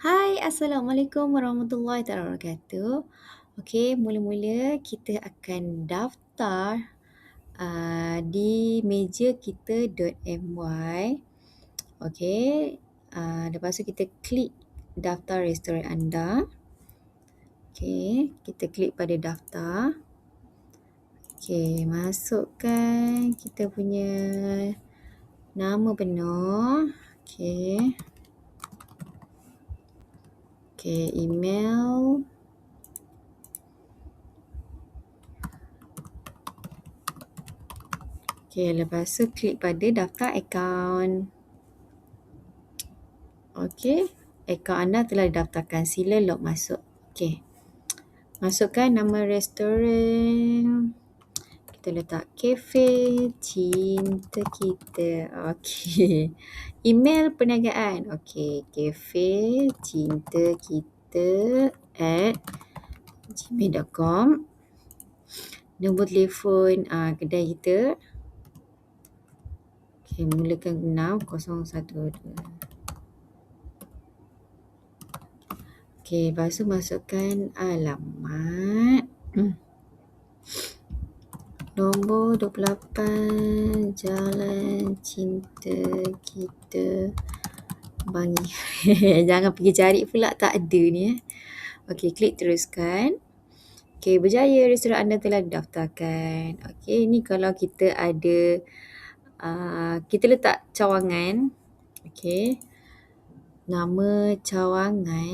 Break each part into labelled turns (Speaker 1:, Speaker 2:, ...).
Speaker 1: Hai, Assalamualaikum warahmatullahi wabarakatuh. Okey, mula-mula kita akan daftar di meja kita .my. Okey, lepas tu kita klik daftar restoran anda. Okey, kita klik pada daftar. Okey, masukkan kita punya nama penuh. Okey. Okey, email. Okey, lepas tu klik pada daftar akaun. Okey, akaun anda telah didaftarkan. Sila log masuk. Okey. Masukkan nama restoran. Kita letak Cafe Cinta Kita. Okey. Email perniagaan. Okey, Cafe Cinta Kita @gmail.com. Nombor telefon kedai kita. Okey, mulakan 6012. Okey, lepas tu masukkan alamat. Nombor 28 Jalan Cinta Kita Bangi. Jangan pergi cari pula, tak ada ni. Okey, klik teruskan. Okey, berjaya restoran anda telah didaftarkan. Okey, ni kalau kita ada kita letak cawangan. Okey. Nama cawangan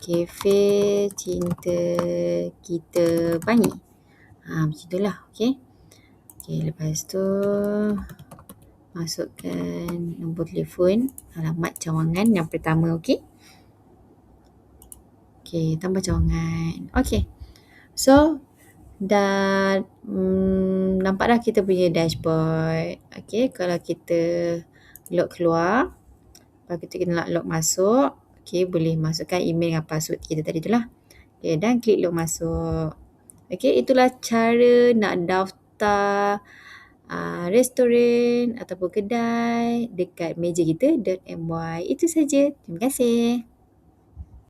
Speaker 1: Cafe Cinta Kita Bangi. Macam itulah. Okey. Okey, lepas tu masukkan nombor telefon, alamat cawangan yang pertama. Okey. Okey, tambah cawangan. Okey. So, dah nampak dah kita punya dashboard. Okey, kalau kita log keluar, lepas kita nak log masuk, okey, boleh masukkan email dengan password kita tadi tu lah. Okey, dan klik log masuk. Okey, itulah cara nak daftar restoran ataupun kedai dekat meja kita .my. Itu saja. Terima kasih.